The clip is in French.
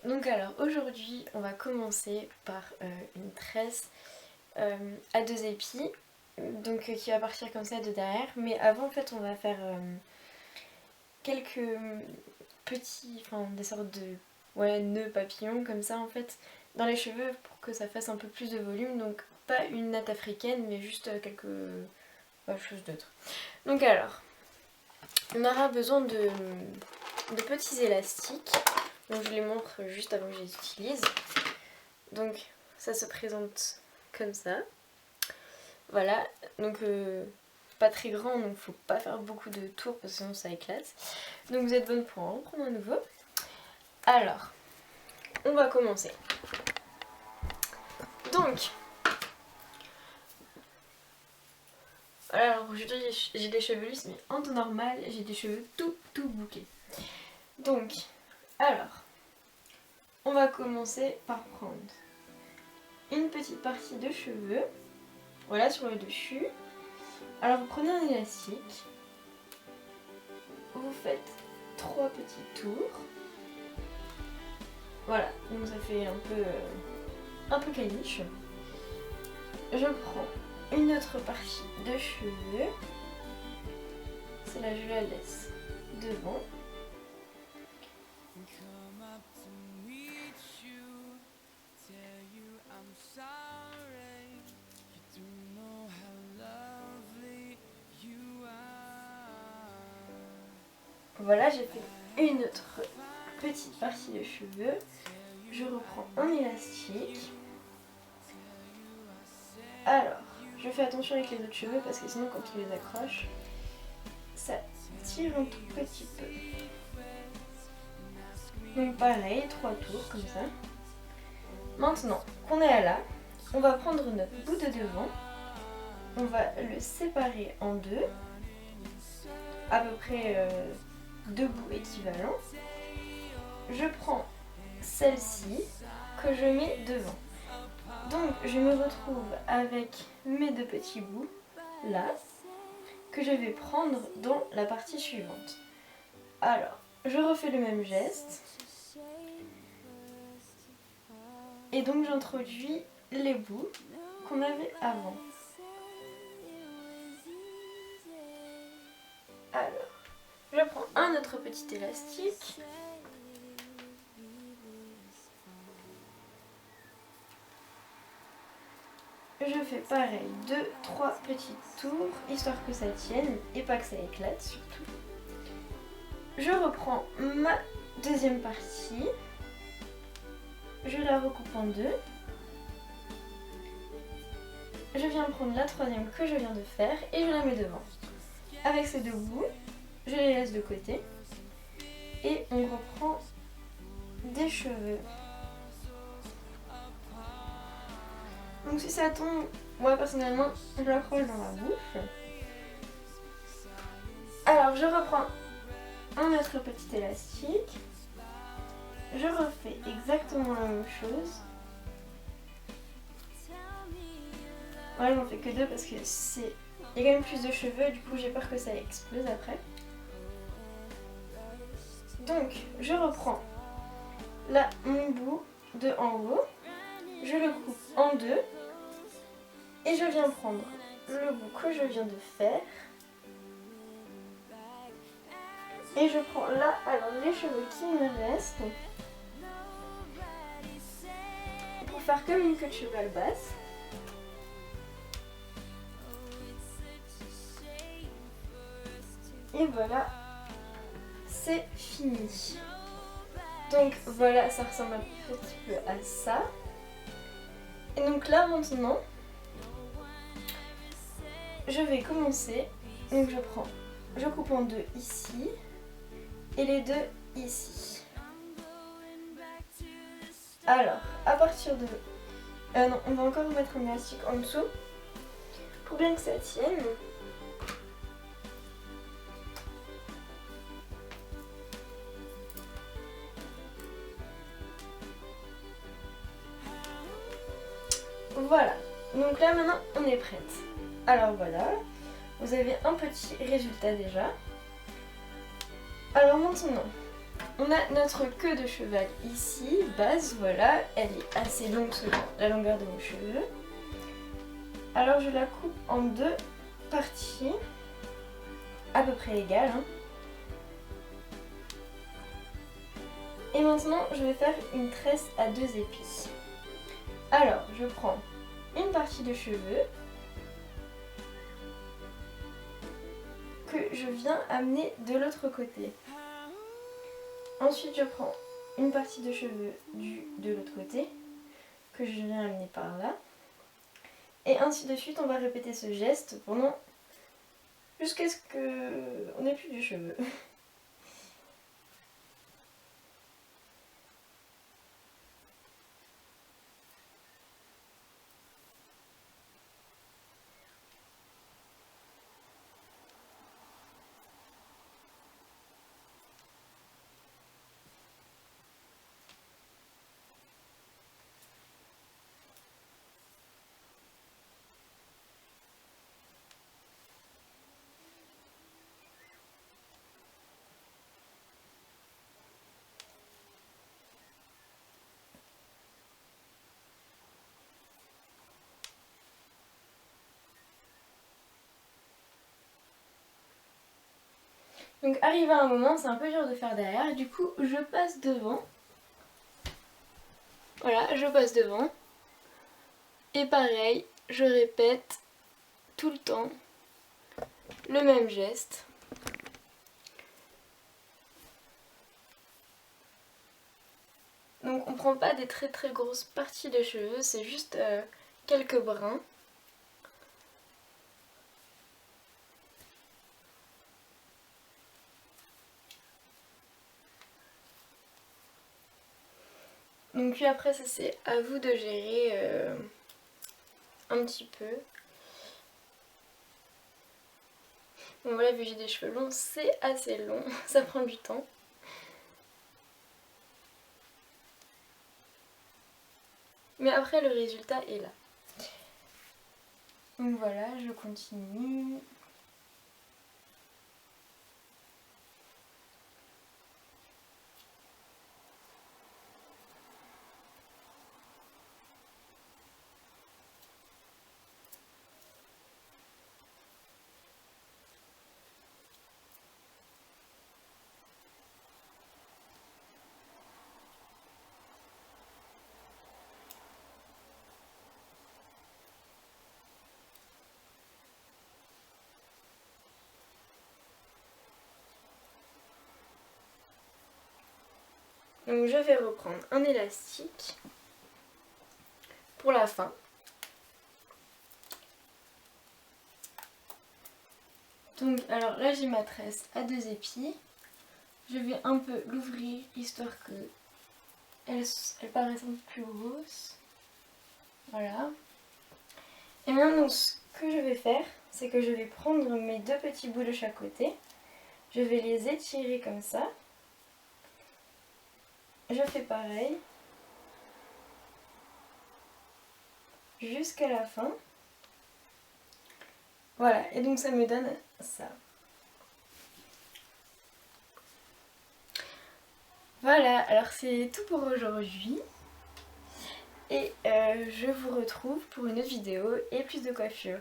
Donc alors aujourd'hui on va commencer par une tresse à deux épis, donc qui va partir comme ça de derrière, mais avant en fait on va faire quelques petits, enfin des sortes de nœuds papillons comme ça en fait dans les cheveux pour que ça fasse un peu plus de volume, donc pas une natte africaine mais juste quelques choses d'autres. Donc alors on aura besoin de petits élastiques. Donc je les montre juste avant que je les utilise. Donc ça se présente comme ça. Voilà, donc pas très grand, donc faut pas faire beaucoup de tours parce que sinon ça éclate. Donc vous êtes bonne pour en prendre un nouveau. Alors, on va commencer. Donc, voilà, alors aujourd'hui j'ai des cheveux lisses, mais en temps normal j'ai des cheveux tout bouclés. Donc, alors, on va commencer par prendre une petite partie de cheveux, voilà, sur le dessus. Alors vous prenez un élastique, vous faites 3 petits tours, voilà, donc ça fait un peu caniche. Je prends une autre partie de cheveux, celle-là je la laisse devant. Voilà, j'ai fait une autre petite partie de cheveux. Je reprends un élastique. Alors, je fais attention avec les autres cheveux parce que sinon quand on les accroche, ça tire un tout petit peu. Donc pareil, 3 tours comme ça. Maintenant qu'on est là, on va prendre notre bout de devant. On va le séparer en deux, à peu près 2 bouts équivalents. Je prends celle-ci que je mets devant. Donc je me retrouve avec mes 2 petits bouts là que je vais prendre dans la partie suivante. Alors je refais le même geste et donc j'introduis les bouts qu'on avait avant. Alors je prends un autre petit élastique. Je fais pareil, 2-3 petits tours, histoire que ça tienne et pas que ça éclate surtout. Je reprends ma deuxième partie, je la recoupe en deux. Je viens prendre la troisième que je viens de faire et je la mets devant. Avec ces 2 bouts, je les laisse de côté et on reprend des cheveux. Donc si ça tombe, moi personnellement, je l'accroche dans la bouche. Alors je reprends un autre petit élastique. Je refais exactement la même chose. Ouais, j'en fais que 2 parce que c'est... Il y a quand même plus de cheveux, du coup j'ai peur que ça explose après. Donc je reprends là mon bout de en haut. Je le coupe en 2. Et je viens prendre le bout que je viens de faire. Et je prends là, alors les cheveux qui me restent. Pour faire comme une queue de cheval basse. Et voilà, c'est fini. Donc voilà, ça ressemble un petit peu à ça. Et donc là maintenant, je vais commencer. Donc je coupe en 2 ici et les 2 ici. Alors, à partir de... non, on va encore mettre un élastique en dessous pour bien que ça tienne. Voilà, donc là maintenant on est prête. Alors voilà, vous avez un petit résultat déjà. Alors maintenant, On a notre queue de cheval ici, base, voilà, elle est assez longue selon la longueur de mes cheveux. Alors je la coupe en deux parties, à peu près égales. Hein. Et maintenant je vais faire une tresse à 2 épis. Alors je prends une partie de cheveux que je viens amener de l'autre côté. Ensuite je prends une partie de cheveux de l'autre côté que je viens amener par là. Et ainsi de suite, on va répéter ce geste pendant jusqu'à ce qu'on n'ait plus de cheveux. Donc arrivé à un moment, c'est un peu dur de faire derrière, du coup je passe devant. Voilà, je passe devant. Et pareil, je répète tout le temps le même geste. Donc on prend pas des très très grosses parties de cheveux, c'est juste quelques brins. Donc puis après ça c'est à vous de gérer un petit peu. Bon voilà, vu que j'ai des cheveux longs, c'est assez long, ça prend du temps. Mais après le résultat est là. Donc voilà, je continue. Donc je vais reprendre un élastique pour la fin. Donc alors là j'ai ma tresse à 2 épis. Je vais un peu l'ouvrir histoire que elle paraisse un peu plus grosse. Voilà. Et maintenant ce que je vais faire, c'est que je vais prendre mes 2 petits bouts de chaque côté. Je vais les étirer comme ça. Je fais pareil. Jusqu'à la fin. Voilà, et donc ça me donne ça. Voilà, alors c'est tout pour aujourd'hui. Et je vous retrouve pour une autre vidéo et plus de coiffure.